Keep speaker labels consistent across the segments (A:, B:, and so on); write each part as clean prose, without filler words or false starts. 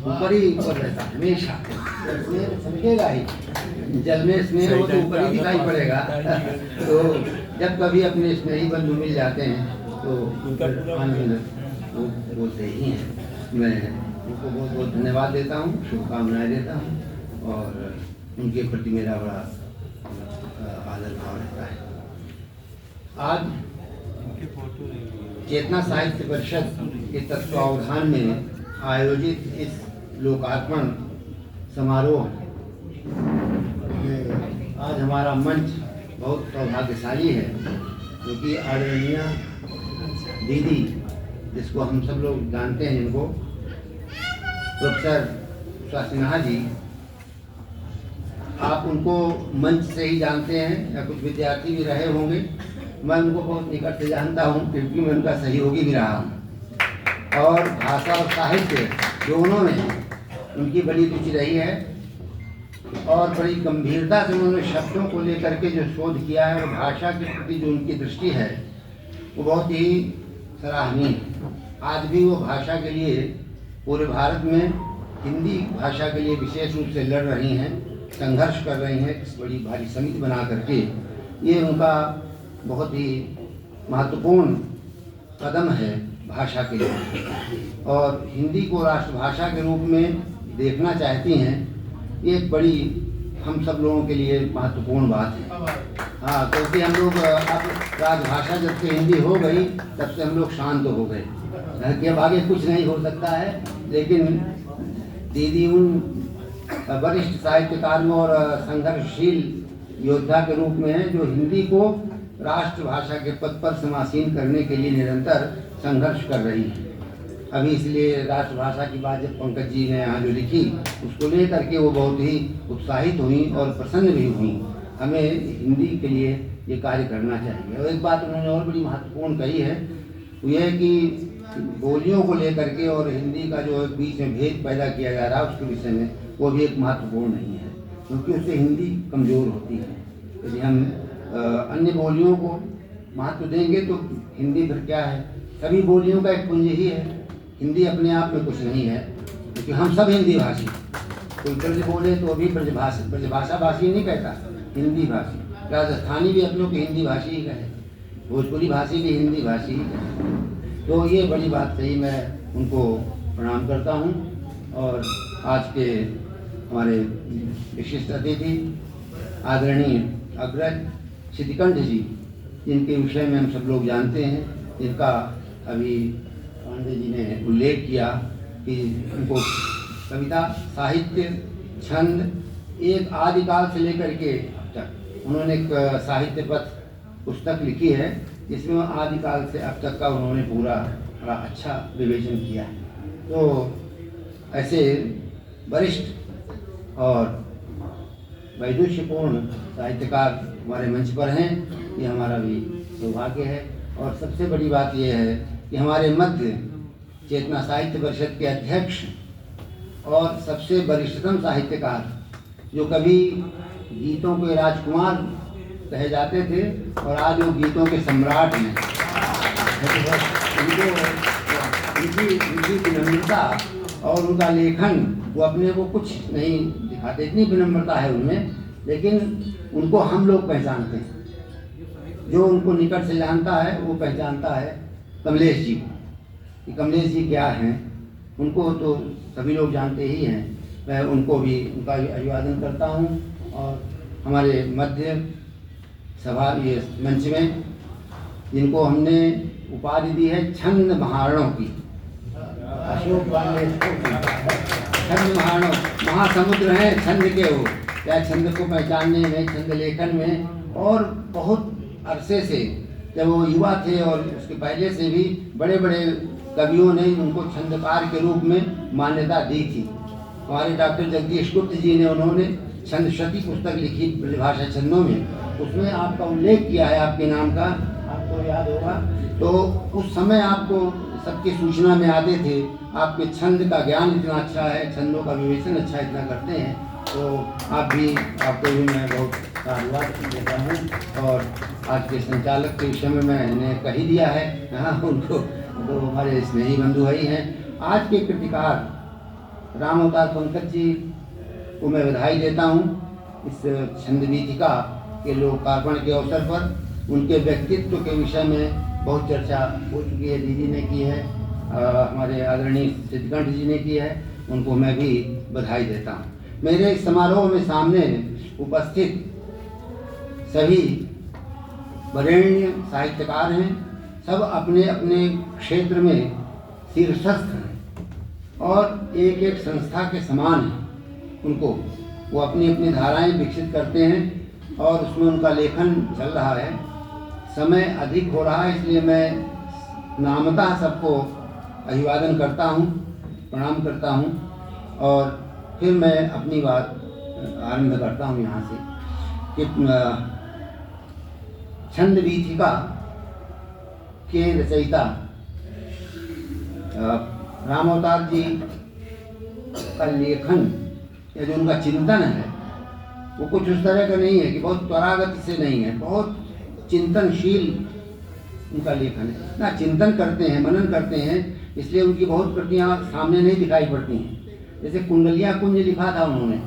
A: ऊपर ही ऊपर रहता है हमेशा। स्नेह समझेगा ही, जल में स्नेह हो तो ऊपर ही दिखाई पड़ेगा। तो जब कभी अपने स्नेही बंधु मिल जाते हैं तो आनंद वो बोलते ही हैं। मैं उनको बहुत बहुत धन्यवाद देता हूँ, शुभकामनाएं देता हूँ और उनके प्रति मेरा बड़ा आदर भाव रहता है। आज चेतना साहित्य परिषद के तत्वावधान में आयोजित इस लोकार्पण समारोह में आज हमारा मंच बहुत सौभाग्यशाली है, क्योंकि आदरणीय दीदी, जिसको हम सब लोग जानते हैं, जिनको प्रोफेसर उषा सिन्हा जी, आप उनको मंच से ही जानते हैं या कुछ विद्यार्थी भी रहे होंगे। मैं उनको बहुत निकट से जानता हूँ, क्योंकि मैं उनका सहयोगी भी रहा हूँ और भाषा और साहित्य दोनों में उनकी बड़ी रुचि रही है और बड़ी गंभीरता से उन्होंने शब्दों को लेकर के जो शोध किया है और भाषा के प्रति जो उनकी दृष्टि है वो बहुत ही सराहनीय है। आज भी वो भाषा के लिए पूरे भारत में हिंदी भाषा के लिए विशेष रूप से लड़ रही हैं, संघर्ष कर रही हैं, इस बड़ी भारी समिति बना करके। ये उनका बहुत ही महत्वपूर्ण कदम है भाषा के लिए और हिंदी को राष्ट्रभाषा के रूप में देखना चाहती हैं। ये एक बड़ी हम सब लोगों के लिए महत्वपूर्ण बात है। हाँ, क्योंकि हम लोग अब राजभाषा जब से हिंदी हो गई तब से हम लोग शांत हो गए कि अब आगे कुछ नहीं हो सकता है। लेकिन दीदी उन वरिष्ठ साहित्यकारों और संघर्षशील योद्धा के रूप में है जो हिंदी को राष्ट्रभाषा के पद पर समासीन करने के लिए निरंतर संघर्ष कर रही है। अभी इसलिए राष्ट्रभाषा की बात जब पंकज जी ने यहाँ जो लिखी उसको लेकर के वो बहुत ही उत्साहित हुई और प्रसन्न भी हुई। हमें हिंदी के लिए ये कार्य करना चाहिए। और एक बात उन्होंने और बड़ी महत्वपूर्ण कही है, वो ये है कि बोलियों को लेकर के और हिंदी का जो बीच में भेद पैदा किया जा रहा है उसके विषय में, वो भी एक महत्वपूर्ण नहीं है, क्योंकि उससे हिंदी कमज़ोर होती है। यदि हम अन्य बोलियों को महत्व देंगे तो हिंदी फिर क्या है, सभी बोलियों का एक पुंज ही है। हिंदी अपने आप में कुछ नहीं है, क्योंकि हम सब हिंदी भाषी। कोई ब्रज बोले तो भी ब्रजभाषा भाषी नहीं कहता, हिंदी भाषी। राजस्थानी भी अपनों की हिंदी भाषी ही कहे, भोजपुरी भाषी भी हिंदी भाषी ही कहे। तो ये बड़ी बात कही, मैं उनको प्रणाम करता हूँ। और आज के हमारे विशिष्ट अतिथि आदरणीय अग्रज सिद्धिकंठ जी, जिनके विषय में हम सब लोग जानते हैं, जिनका अभी पांडे जी ने उल्लेख किया कि उनको कविता, साहित्य, छंद एक आदिकाल से लेकर के अब तक उन्होंने एक साहित्य पथ पुस्तक लिखी है, जिसमें आदिकाल से अब तक का उन्होंने पूरा बड़ा अच्छा विवेचन किया है। तो ऐसे वरिष्ठ और वैदुष्यपूर्ण साहित्यकार हमारे मंच पर हैं, ये हमारा भी सौभाग्य है। और सबसे बड़ी बात यह है कि हमारे मध्य चेतना साहित्य परिषद के अध्यक्ष और सबसे वरिष्ठतम साहित्यकार, जो कभी गीतों के राजकुमार कहे जाते थे और आज वो गीतों के सम्राट हैं, उनकी विनम्रता और उनका लेखन, वो अपने को कुछ नहीं दिखाते, इतनी विनम्रता है उनमें, लेकिन उनको हम लोग पहचानते हैं। जो उनको निकट से जानता है वो पहचानता है कमलेश जी को, कि कमलेश जी क्या हैं। उनको तो सभी लोग जानते ही हैं। मैं उनको भी, उनका भी अभिवादन करता हूँ। और हमारे मध्य सभा ये मंच में जिनको हमने उपाधि दी है छंद महारणों की, अशोक पांडे छंद महारणों, महासमुद्र हैं छंद के वो, क्या छंद को पहचानने में, छंद लेखन में। और बहुत अरसे से जब वो युवा थे और उसके पहले से भी बड़े बड़े कवियों ने उनको छंदकार के रूप में मान्यता दी थी। हमारे डॉक्टर जगदीश गुप्त जी ने, उन्होंने छंदशती पुस्तक लिखी ब्रजभाषा छंदों में, उसमें आपका उल्लेख किया है, आपके नाम का, आपको याद होगा। तो उस समय आपको सबकी सूचना में आते थे, आपके छंद का ज्ञान इतना अच्छा है, छंदों का विवेचन अच्छा इतना करते हैं। तो आपको भी मैं बहुत धन्यवाद देता हूँ। और आज के संचालक के विषय में मैंने कह ही दिया है, हाँ, उनको तो हमारे स्नेही बंधु ही हैं। आज के कृतिकार राम अवतार पंकज जी को मैं बधाई देता हूँ इस छंद वीथिका के लोकार्पण के अवसर पर। उनके व्यक्तित्व के विषय में बहुत चर्चा हो चुकी है, दीदी ने की है, हमारे आदरणीय सिद्धगंठ जी ने की है, उनको मैं भी बधाई देता हूँ। मेरे इस समारोह में सामने उपस्थित सभी वरेण्य साहित्यकार हैं, सब अपने अपने क्षेत्र में शीर्षस्थ हैं और एक एक संस्था के समान हैं। उनको वो अपनी अपनी धाराएं विकसित करते हैं और उसमें उनका लेखन चल रहा है। समय अधिक हो रहा है, इसलिए मैं नामतः सबको अभिवादन करता हूँ, प्रणाम करता हूँ और फिर मैं अपनी बात आरंभ करता हूँ यहाँ से कि छंद वीथिका के रचयिता राम अवतार जी का लेखन या जो उनका चिंतन है वो कुछ उस तरह का नहीं है कि बहुत त्वरागति से नहीं है, बहुत चिंतनशील उनका लेखन है। ना चिंतन करते हैं, मनन करते हैं, इसलिए उनकी बहुत कृतियाँ सामने नहीं दिखाई पड़ती हैं। जैसे कुंडलियाँ कुंज लिखा था उन्होंने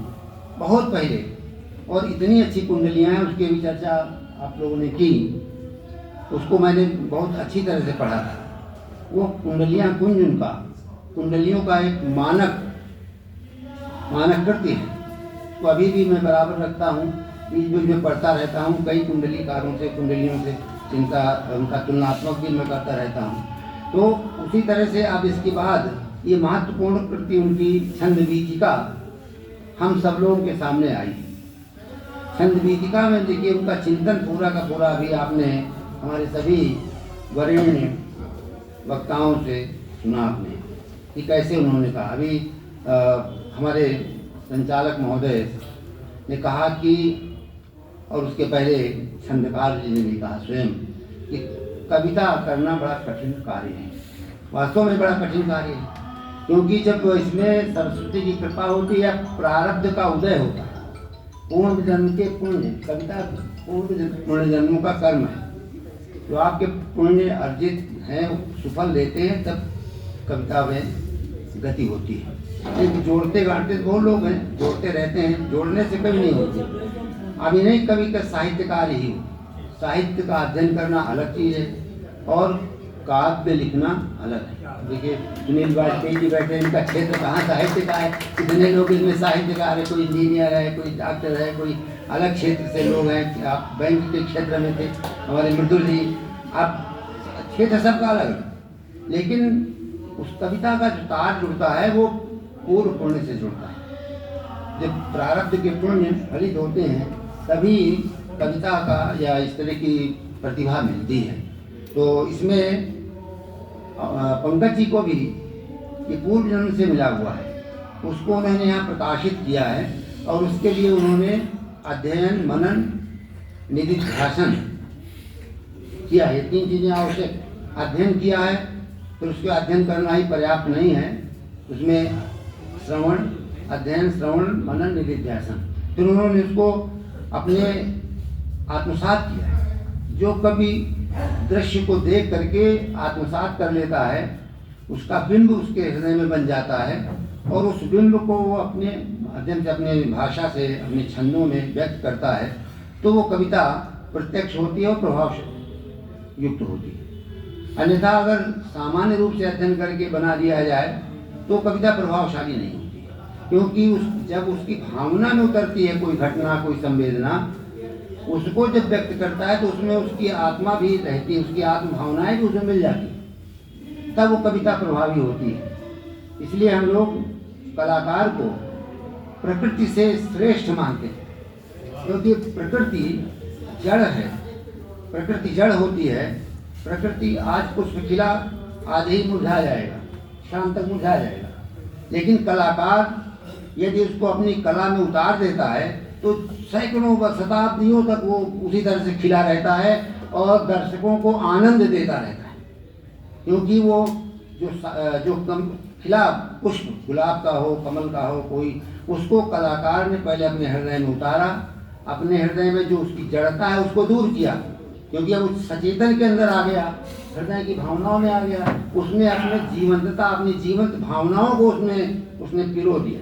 A: बहुत पहले, और इतनी अच्छी कुंडलियाँ हैं, उसकी भी चर्चा आप लोगों ने की, उसको मैंने बहुत अच्छी तरह से पढ़ा था। वो कुंडलियाँ कुंज उनका कुंडलियों का एक मानक कृति है। तो अभी भी मैं बराबर रखता हूँ, बीच बीच में पढ़ता रहता हूँ, कई कुंडलीकारों से कुंडलियों से चिंता उनका तुलनात्मक भी मैं करता रहता हूँ। तो उसी तरह से अब इसके बाद ये महत्वपूर्ण कृति उनकी छंद वीथिका हम सब लोगों के सामने आई। छंद वीथिका में देखिए उनका चिंतन पूरा का पूरा अभी आपने हमारे सभी वरेण्य वक्ताओं से सुना आपने कि कैसे उन्होंने कहा। अभी हमारे संचालक महोदय ने कहा कि, और उसके पहले छंदकार जी ने भी कहा स्वयं कि कविता करना बड़ा कठिन कार्य है। वास्तव में बड़ा कठिन कार्य है, क्योंकि जब इसमें सरस्वती की कृपा होती है, प्रारब्ध का उदय होता है, पूर्व जन्म के पुण्य, कविता पूर्व जन्मों का कर्म है, जो आपके पुण्य अर्जित हैं सुफल देते हैं, तब कविता में गति होती है। लेकिन जोड़ते गाड़ते बहुत लोग हैं, जोड़ते रहते हैं, जोड़ने से कभी नहीं होती। अभी नहीं कवि का साहित्यकार ही हो, साहित्य का अध्ययन करना अलग चीज़ है और काव्य लिखना अलग है। देखिए सुनील वाजपेयी जी बैठे, इनका क्षेत्र कहाँ साहित्य का है, कितने लोग इसमें साहित्यकार है, कोई इंजीनियर है, कोई डॉक्टर है, कोई अलग क्षेत्र से लोग हैं। आप बैंक के क्षेत्र में थे, हमारे मृदुल जी, आप क्षेत्र सबका अलग है, लेकिन उस कविता का जो तार जुड़ता है वो पूर्व पुण्य से जुड़ता है। जब प्रारब्ध के पुण्य फलित होते हैं तभी कविता का या इस तरह की प्रतिभा मिलती है। तो इसमें पंकज जी को भी ये पूर्व जन्म से मिला हुआ है, उसको उन्होंने यहाँ प्रकाशित किया है और उसके लिए उन्होंने अध्ययन, मनन, निधिध्यासन किया है। 3 चीज़ें आवश्यक, अध्ययन किया है, फिर उसके अध्ययन करना ही पर्याप्त नहीं है, उसमें श्रवण, अध्ययन, श्रवण, मनन, निधिध्यासन, फिर उन्होंने उसको अपने आत्मसात किया है। जो कभी दृश्य को देख करके आत्मसात कर लेता है, उसका बिंब उसके हृदय में बन जाता है और उस बिंब को वो अपने माध्यम से, अपने भाषा से, अपने छंदों में व्यक्त करता है, तो वो कविता प्रत्यक्ष होती है और प्रभाव युक्त होती है। अन्यथा अगर सामान्य रूप से अध्ययन करके बना दिया जाए तो कविता प्रभावशाली नहीं होती, क्योंकि जब उसकी भावना में उतरती है कोई घटना, कोई संवेदना, उसको जब व्यक्त करता है तो उसमें उसकी आत्मा भी रहती है, उसकी आत्म भावनाएं भी उसमें मिल जाती है, तब वो कविता प्रभावी होती है। इसलिए हम लोग कलाकार को प्रकृति से श्रेष्ठ मानते हैं, क्योंकि प्रकृति जड़ है, प्रकृति जड़ होती है। प्रकृति आज पुष्प खिला, आज ही मुरझा जाएगा, शाम तक मुरझा जाएगा, लेकिन कलाकार यदि उसको अपनी कला में उतार देता है तो सैकड़ों शताब्दियों तक वो उसी तरह से खिला रहता है और दर्शकों को आनंद देता रहता है, क्योंकि वो जो खिला पुष्प, गुलाब का हो, कमल का हो, कोई, उसको कलाकार ने पहले अपने हृदय में उतारा, अपने हृदय में जो उसकी जड़ता है उसको दूर किया, क्योंकि अब उस सचेतन के अंदर आ गया हृदय की भावनाओं में आ गया, उसने अपने जीवंतता, अपनी जीवंत भावनाओं को उसने पिरो दिया,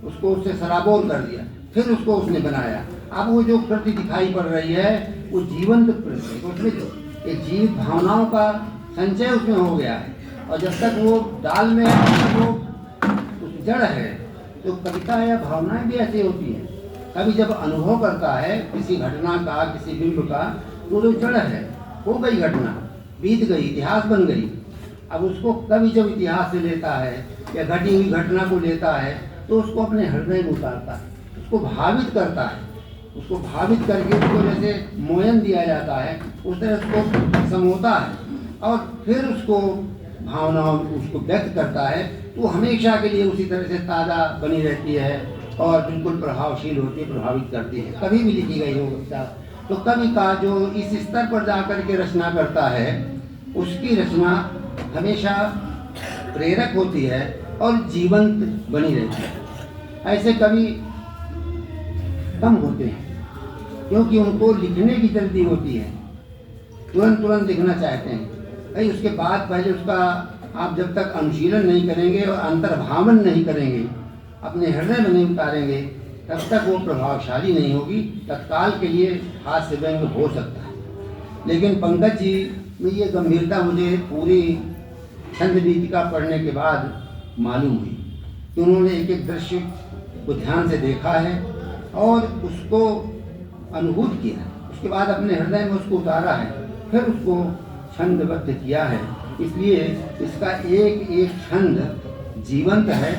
A: उसको उससे सराबोर कर दिया, फिर उसको उसने बनाया। अब वो जो कृति दिखाई पड़ रही है वो जीवंत कृति, उसमें एक जीवित भावनाओं का संचय उसमें हो गया है। और जब तक वो दाल में वो उस जड़ है, तो कविता या भावनाएं भी ऐसी होती हैं। कभी जब अनुभव करता है किसी घटना का, किसी बिंब का, तो जो जड़ है, हो गई घटना, बीत गई, इतिहास बन गई। अब उसको कभी जब इतिहास से लेता है या घटी हुई घटना को लेता है, तो उसको अपने हृदय में उतारता है, उसको भावित करता है, उसको भावित करके उसको जैसे मोयन दिया जाता है, उस तरह उसको समोता है और फिर उसको भावनाओं उसको व्यक्त करता है। तो हमेशा के लिए उसी तरह से ताज़ा बनी रहती है और बिल्कुल प्रभावशील होती है, प्रभावित करती है। कभी भी लिखी गई हो कविता, तो कवि का जो इस स्तर पर जाकर के रचना करता है, उसकी रचना हमेशा प्रेरक होती है और जीवंत बनी रहती है। ऐसे कवि कम होते हैं, क्योंकि उनको लिखने की जल्दी होती है, तुरंत लिखना चाहते हैं। भाई उसके बाद पहले उसका आप जब तक अनुशीलन नहीं करेंगे और अंतर्भावन नहीं करेंगे, अपने हृदय में नहीं उतारेंगे, तब तक वो प्रभावशाली नहीं होगी। तत्काल के लिए हास्य व्यंग हो सकता है, लेकिन पंकज जी में ये गंभीरता मुझे पूरी छंद गीतिका पढ़ने के बाद मालूम हुई कि उन्होंने एक एक दृश्य को ध्यान से देखा है और उसको अनुभूत किया, उसके बाद अपने हृदय में उसको उतारा है, फिर उसको छंदबद्ध किया है। इसलिए इसका एक एक छंद जीवंत है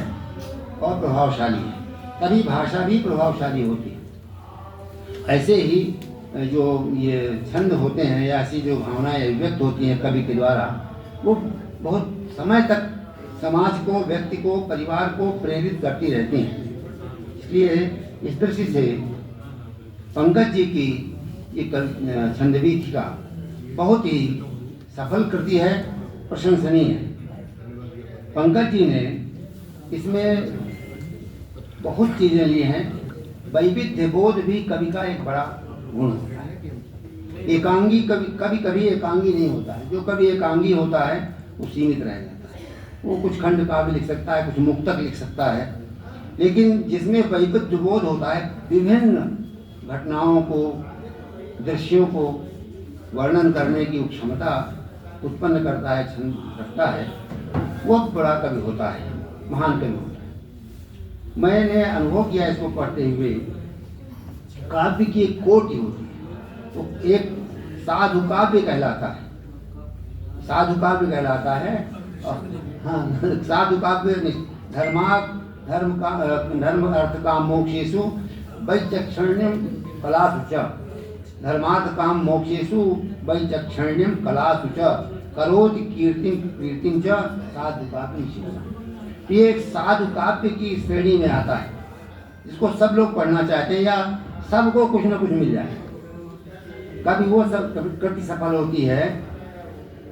A: और प्रभावशाली है, तभी भाषा भी प्रभावशाली होती है। ऐसे ही जो ये छंद होते हैं या ऐसी जो भावनाएं व्यक्त होती हैं कवि के द्वारा, वो बहुत समय तक समाज को, व्यक्ति को, परिवार को प्रेरित करती रहती हैं। इसलिए इस दृष्टि से पंकज जी की ये छंदगीतिका बहुत ही सफल कृति है, प्रशंसनीय है। पंकज जी ने इसमें बहुत चीज़ें ली हैं। वैविध्य बोध भी कवि का एक बड़ा गुण होता है। एकांगी कभी एकांगी नहीं होता है। जो कभी एकांगी होता है वो सीमित रह जाता है, वो कुछ खंड काव्य लिख सकता है, कुछ मुक्तक लिख सकता है। लेकिन जिसमें वैविध्य बोध होता है, विभिन्न घटनाओं को, दृश्यों को वर्णन करने की क्षमता उत्पन्न करता है, छंद रखता है, वो बड़ा कवि होता है, महान कवि होता है। मैंने अनुभव किया इसको पढ़ते हुए, काव्य की एक कोटि होती है, तो एक साधु काव्य कहलाता है, साधु काव्य कहलाता है। और हाँ, साधु काव्य धर्म अर्थ काम मोक्षेषु वैचक्षण्यम कलासु च, धर्मार्थ काम मोक्षेषु वैचक्षण्यम कलासु च करोति कीर्तिम च साधु काव्य। ये एक साधु काव्य की श्रेणी में आता है, जिसको सब लोग पढ़ना चाहते हैं या सबको कुछ न कुछ मिल जाए। कभी वो सब कृति सफल होती है,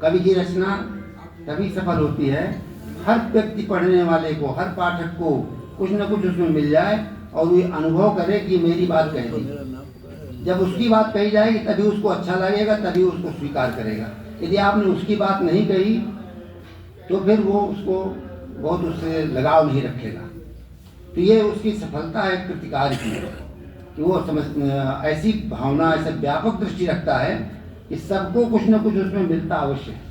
A: कवि की रचना तभी सफल होती है, हर व्यक्ति पढ़ने वाले को, हर पाठक को कुछ न कुछ उसमें मिल जाए और वो अनुभव करे कि मेरी बात कह दी। जब उसकी बात कही जाएगी तभी उसको अच्छा लगेगा, तभी उसको स्वीकार करेगा। यदि आपने उसकी बात नहीं कही तो फिर वो उसको बहुत उससे लगाव नहीं रखेगा। तो ये उसकी सफलता है कृतिकार की, कि वो ऐसी भावना, ऐसे व्यापक दृष्टि रखता है कि सबको कुछ न कुछ उसमें मिलता अवश्य है।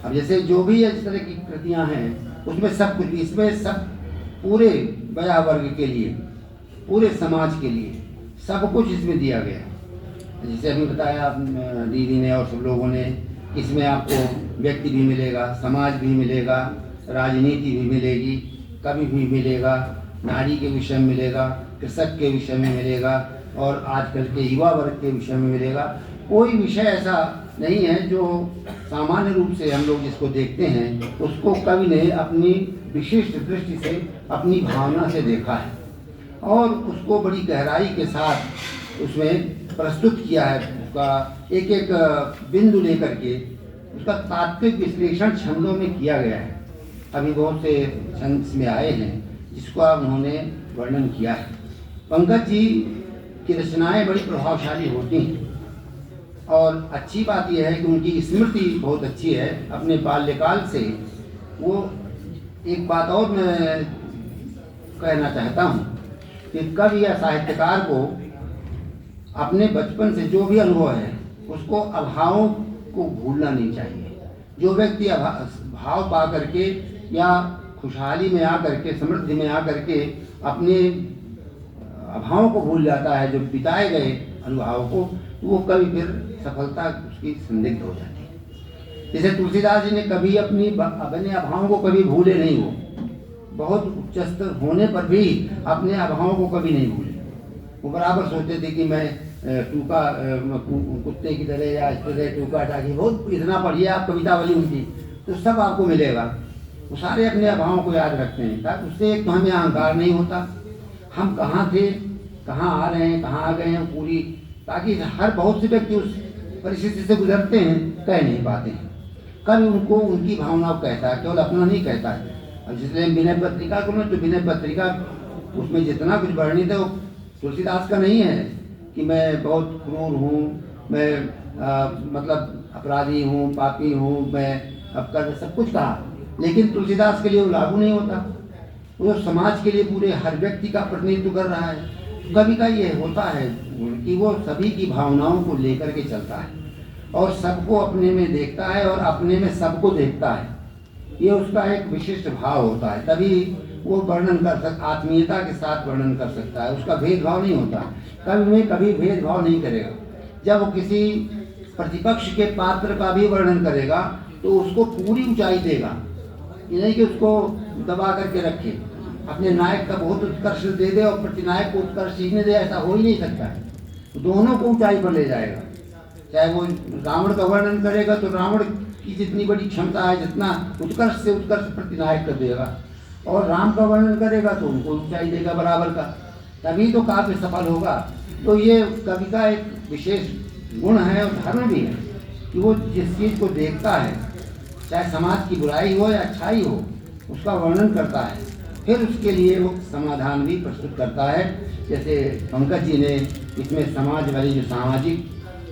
A: अब जैसे जो भी इस तरह की कृतियां हैं, उसमें सब कुछ, इसमें सब पूरे बया वर्ग के लिए, पूरे समाज के लिए सब कुछ इसमें दिया गया। जैसे अभी बताया दीदी ने और सब लोगों ने, इसमें आपको व्यक्ति भी मिलेगा, समाज भी मिलेगा, राजनीति भी मिलेगी, कवि भी मिलेगा, नारी के विषय में मिलेगा, कृषक के विषय में मिलेगा और आजकल के युवा वर्ग के विषय में मिलेगा। कोई विषय ऐसा नहीं है जो सामान्य रूप से हम लोग जिसको देखते हैं उसको कवि ने अपनी विशिष्ट दृष्टि से, अपनी भावना से देखा है और उसको बड़ी गहराई के साथ उसमें प्रस्तुत किया है। उसका एक एक बिंदु लेकर के उसका तात्विक विश्लेषण छंदों में किया गया है। अभी बहुत से छंद में आए हैं जिसको उन्होंने वर्णन किया है। पंकज जी की रचनाएं बड़ी प्रभावशाली होती हैं। और अच्छी बात यह है कि उनकी स्मृति बहुत अच्छी है अपने बाल्यकाल से। वो एक बात और मैं कहना चाहता हूँ कि कवि या साहित्यकार को अपने बचपन से जो भी अनुभव है उसको अभावों को भूलना नहीं चाहिए। जो व्यक्ति भाव पा करके या खुशहाली में आ करके, समृद्धि में आ करके अपने अभावों को भूल जाता है, जो बिताए गए अनुभवों को, तो वो कभी फिर सफलता उसकी संदिग्ध हो जाती है। जैसे तुलसीदास जी ने कभी अपने अभावों को कभी भूले नहीं। वो बहुत उच्च स्तर होने पर भी अपने अभावों को कभी नहीं भूले। वो बराबर सोचते थे कि मैं टूका कुत्ते की तरह या इस तरह टूका टाकी, बहुत इतना पढ़िए आप कवितावली उनकी, तो सब आपको मिलेगा। वो सारे अपने अभावों को याद रखते हैं, ताकि उससे एक तो हमें अहंकार नहीं होता, हम कहाँ थे, कहाँ आ रहे हैं, कहाँ आ गए हैं पूरी, ताकि हर बहुत से व्यक्ति उस परिस्थिति से गुजरते हैं, कह नहीं पाते हैं। कभी उनको उनकी भावनाओं कहता है, केवल अपना नहीं कहता है। अब जिसने विनय पत्रिका को ना, तो विनय पत्रिका उसमें जितना कुछ वर्णित है वो तुलसीदास का नहीं है कि मैं बहुत क्रूर हूँ, मैं मतलब अपराधी हूँ, पापी हूँ, मैं अब कर सब कुछ कहा, लेकिन तुलसीदास के लिए वो लागू नहीं होता। वो समाज के लिए पूरे हर व्यक्ति का प्रतिनिधित्व कर रहा है। कवि का ये होता है कि वो सभी की भावनाओं को लेकर के चलता है और सबको अपने में देखता है और अपने में सबको देखता है। ये उसका एक विशिष्ट भाव होता है, तभी वो वर्णन कर सकता, आत्मीयता के साथ वर्णन कर सकता है। उसका भेदभाव नहीं होता, कवि में कभी भेदभाव नहीं करेगा। जब वो किसी प्रतिपक्ष के पात्र का भी वर्णन करेगा तो उसको पूरी ऊंचाई देगा, ये नहीं कि उसको दबा करके रखे, अपने नायक का बहुत उत्कर्ष दे दे और प्रतिनायक को उत्कर्ष सीखने दे, ऐसा हो ही नहीं सकता है। दोनों को ऊंचाई पर ले जाएगा। चाहे वो रावण का वर्णन करेगा तो रावण की जितनी बड़ी क्षमता है, जितना उत्कर्ष से उत्कर्ष प्रतिनायक कर देगा, और राम का वर्णन करेगा तो उनको ऊंचाई देगा बराबर का, तभी तो काव्य सफल होगा। तो ये कवि का एक विशेष गुण है और धर्म भी है कि वो जिस चीज़ को देखता है, चाहे समाज की बुराई हो या अच्छाई हो, उसका वर्णन करता है, फिर उसके लिए वो समाधान भी प्रस्तुत करता है। जैसे पंकज जी ने इसमें समाज वाली जो सामाजिक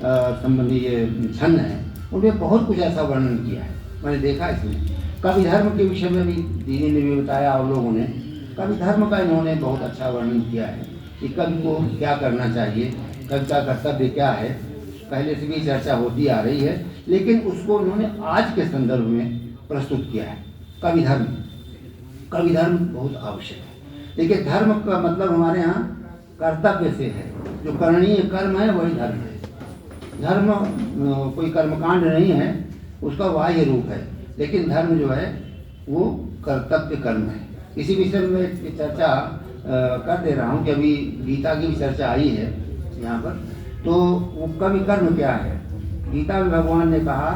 A: संबंधी ये छंद है, उनमें बहुत कुछ ऐसा वर्णन किया है, मैंने देखा इसमें। कवि धर्म के विषय में भी दीदी ने भी बताया और लोगों ने, कवि धर्म का इन्होंने बहुत अच्छा वर्णन किया है कि कवि को क्या करना चाहिए, कवि का कर्तव्य क्या है। पहले से भी चर्चा होती आ रही है, लेकिन उसको उन्होंने आज के संदर्भ में प्रस्तुत किया है। कवि धर्म, कवि धर्म बहुत आवश्यक है। देखिए, धर्म का मतलब हमारे यहाँ कर्तव्य से है, जो करणीय कर्म है वही धर्म है। धर्म कोई कर्मकांड नहीं है, उसका बाह्य रूप है, लेकिन धर्म जो है वो कर्तव्य कर्म है। इसी विषय में चर्चा कर दे रहा हूँ कि अभी गीता की भी चर्चा आई है यहाँ पर। तो वो कवि कर्म क्या है? गीता में भगवान ने कहा,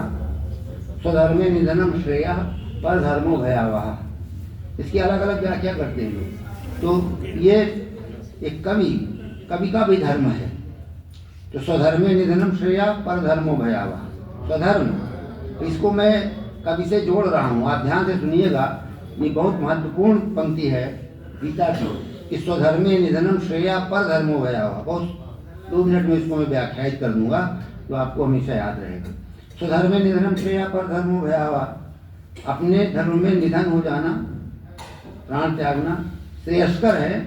A: स्वधर्मे निधनम श्रेया पर धर्मो भयावह। इसकी अलग अलग व्याख्या करते हैं लोग। तो ये एक कवि का भी धर्म है। तो स्वधर्मे निधनम श्रेया पर धर्मो भयावह। स्वधर्म, इसको मैं कवि से जोड़ रहा हूँ, आप ध्यान से सुनिएगा, ये बहुत महत्वपूर्ण पंक्ति है गीता की कि स्वधर्मे निधनम श्रेया पर धर्मो भयावह। बहुत 2 मिनट में इसको मैं व्याख्यायित कर दूंगा तो आपको हमेशा याद रहेगा। स्वधर्मे निधनम श्रेया पर धर्मो भयावह। अपने धर्म में निधन हो जाना, प्राण त्यागना श्रेयस्कर है,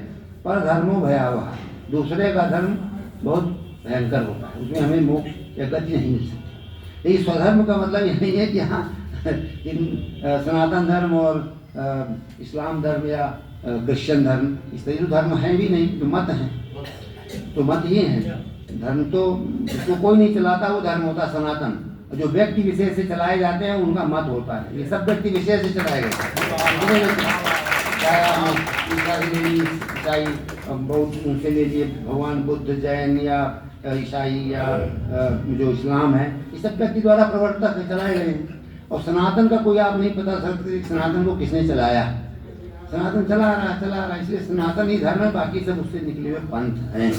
A: पर धर्मो भयावह। दूसरे का धर्म बहुत भयंकर होता है, उसमें हमें मोक्ष या गति नहीं मिल सकती। ये स्वधर्म का मतलब ये नहीं है कि हाँ सनातन धर्म और इस्लाम धर्म या क्रिश्चियन धर्म, इस तरह धर्म है भी नहीं, तो मत हैं, तो मत ही है। धर्म तो जिसको कोई नहीं चलाता वो धर्म होता है सनातन। जो व्यक्ति विशेष से चलाए जाते हैं उनका मत होता है। ये सब व्यक्ति विशेष से चलाए गए, चाहे बहुत उनसे ले लिए भगवान बुद्ध, जैन या ईसाई या जो इस्लाम है, ये सब व्यक्ति द्वारा प्रवर्तक चलाए गए हैं। और सनातन का कोई आप नहीं पता सकते सनातन को किसने चलाया। सनातन चला रहा, इसलिए सनातन ही धर्म है, बाकी सब उससे निकले हुए पंथ हैं।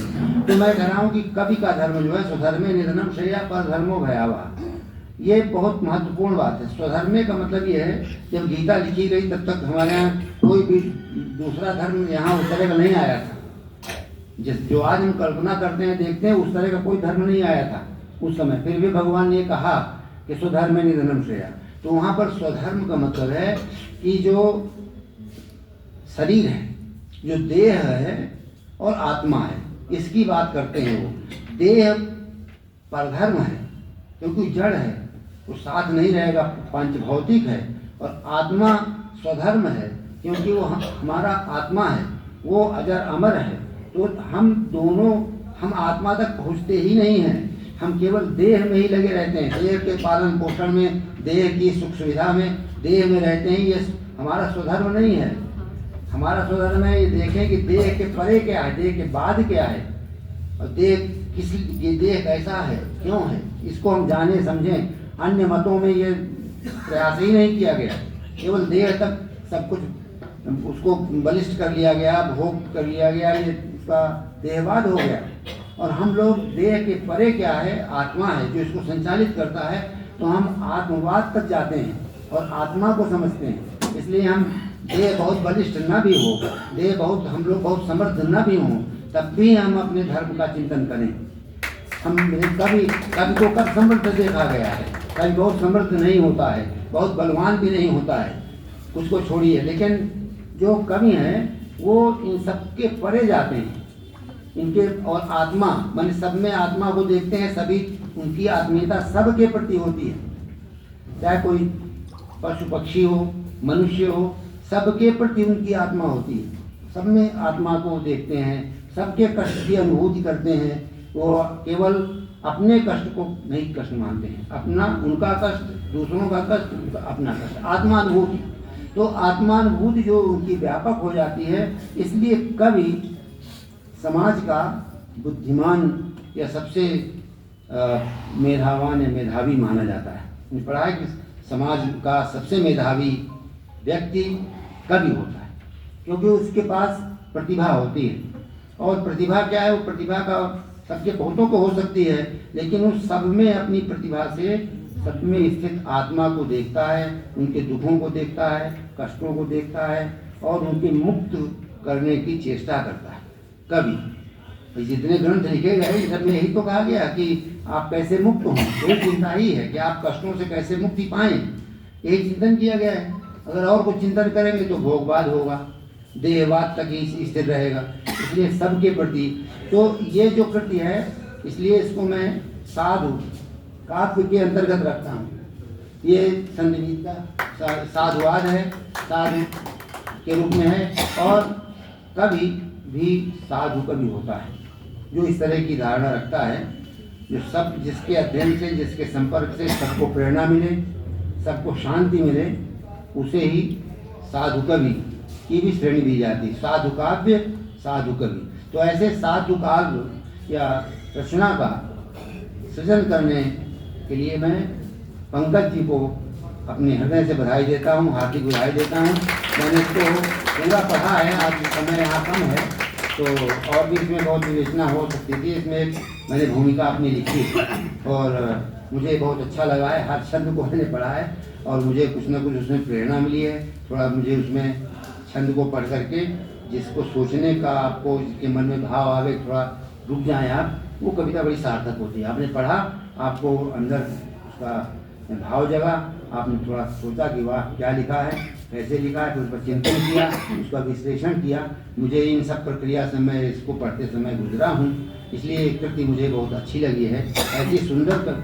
A: तो मैं कह रहा हूँ कि कवि का धर्म जो है स्वधर्मे निधनम श्रेया पर धर्मो भयावह। ये बहुत महत्वपूर्ण बात है। स्वधर्मे का मतलब ये है, जब गीता लिखी गई तब तक हमारे यहाँ कोई भी दूसरा धर्म यहाँ उस तरह का नहीं आया था। जो आज हम कल्पना करते हैं, देखते हैं, उस तरह का कोई धर्म नहीं आया था। उस समय फिर भी भगवान ने कहा कि स्वधर्म निधनम श्रेया। तो वहाँ पर स्वधर्म का मतलब है कि जो शरीर है, जो देह है और आत्मा है, इसकी बात करते हैं वो। देह परधर्म है क्योंकि जड़ है, वो साथ नहीं रहेगा, पंच भौतिक है। और आत्मा स्वधर्म है क्योंकि वो हमारा आत्मा है, वो अजर अमर है। तो हम दोनों, हम आत्मा तक पहुँचते ही नहीं हैं, हम केवल देह में ही लगे रहते हैं। देह के पालन पोषण में, देह की सुख सुविधा में, देह में रहते हैं। ये हमारा स्वधर्म नहीं है। हमारा स्वधर्म है ये देखें कि देह के परे क्या है, देह के बाद क्या है, और देह ये देह कैसा है, क्यों है, इसको हम जाने समझें। अन्य मतों में ये प्रयास ही नहीं किया गया, केवल देह तक सब कुछ उसको बलिष्ठ कर लिया गया, भोग कर लिया गया, ये उसका देहवाद हो गया। और हम लोग देह के परे क्या है, आत्मा है जो इसको संचालित करता है। तो हम आत्मवाद तक जाते हैं और आत्मा को समझते हैं। इसलिए हम देह बहुत बलिष्ठ न भी हो, देह बहुत, हम लोग बहुत समर्थ न भी हों, तब भी हम अपने धर्म का चिंतन करें। हम कभी को कब समर्थ देखा गया है, कभी बहुत समर्थ नहीं होता है, बहुत बलवान भी नहीं होता है, कुछ को छोड़िए। लेकिन जो कवि हैं वो इन सबके परे जाते हैं, इनके और आत्मा माने सब में आत्मा को देखते हैं। सभी उनकी आत्मीयता सबके प्रति होती है, चाहे कोई पशु पक्षी हो, मनुष्य हो, सबके प्रति उनकी आत्मा होती है। सब में आत्मा को देखते हैं, सबके कष्ट की अनुभूति करते हैं। वो केवल अपने कष्ट को नहीं कष्ट मानते हैं, अपना उनका कष्ट, दूसरों का कष्ट, उनका अपना कष्ट, आत्मानुभूति। तो आत्मानुभूति जो उनकी व्यापक हो जाती है, इसलिए कवि समाज का बुद्धिमान या सबसे मेधावान या मेधावी माना जाता है। पढ़ा है कि समाज का सबसे मेधावी व्यक्ति कवि होता है, क्योंकि उसके पास प्रतिभा होती है। और प्रतिभा क्या है, वो प्रतिभा का सबके बहुतों को हो सकती है, लेकिन उस सब में अपनी प्रतिभा से सब में स्थित आत्मा को देखता है, उनके दुखों को देखता है, कष्टों को देखता है और उनके मुक्त करने की चेष्टा करता है। कवि जितने ग्रंथ लिखे गए सब में यही तो कहा गया कि आप कैसे मुक्त हों, यही चिंता ही है कि आप कष्टों से कैसे मुक्ति पाएं, यही चिंतन किया गया है। अगर और कुछ चिंतन करेंगे तो भोगवाद होगा, देहवाद तक ही स्थिर रहेगा। इसलिए सबके प्रति तो ये जो कृति है, इसलिए इसको मैं साधु काव्य के अंतर्गत रखता हूँ। ये संधिनीत का साधुवाद है, साधु के रूप में है। और कवि भी साधु कवि होता है जो इस तरह की धारणा रखता है, जो सब जिसके अध्ययन से, जिसके संपर्क से सबको प्रेरणा मिले, सबको शांति मिले, उसे ही साधु कवि की भी श्रेणी दी जाती। साधु काव्य, साधु कवि। तो ऐसे साधु काव्य या रचना का सृजन करने के लिए मैं पंकज जी को अपने हृदय से बधाई देता हूँ, हार्दिक बधाई देता हूँ। मैंने इसको पूरा पढ़ा है, आज समय यहाँ कम है तो और भी इसमें बहुत विवेचना हो सकती थी। इसमें मैंने भूमिका अपनी लिखी और मुझे बहुत अच्छा लगा है। हर छंद को मैंने पढ़ा है और मुझे कुछ ना कुछ उसमें प्रेरणा मिली है। थोड़ा मुझे उसमें छंद को पढ़ करके जिसको सोचने का, आपको जिसके मन में भाव आवे, थोड़ा रुक जाएं आप, वो कविता बड़ी सार्थक होती है। आपने पढ़ा, आपको अंदर उसका भाव जगा, आपने थोड़ा सोचा कि वाह क्या लिखा है, कैसे लिखा है, फिर उस पर चिंतन किया, उसका विश्लेषण किया। मुझे इन सब प्रक्रिया से मैं इसको पढ़ते समय गुजरा हूँ, इसलिए कृति मुझे बहुत अच्छी लगी है। ऐसी सुंदर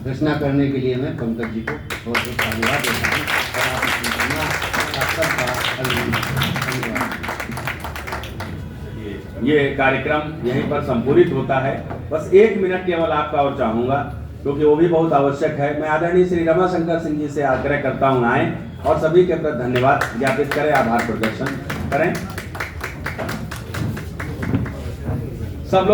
A: रचना करने के लिए मैं पंकज जी को बहुत बहुत धन्यवाद देता हूँ और
B: ये कार्यक्रम यहीं पर संपूर्णित होता है। बस 1 मिनट केवल आपका और चाहूँगा, क्योंकि वो भी बहुत आवश्यक है। मैं आदरणीय श्री रमाशंकर सिंह जी से आग्रह करता हूँ आएँ और सभी के प्रति धन्यवाद ज्ञापित करें, आभार प्रदर्शन करें।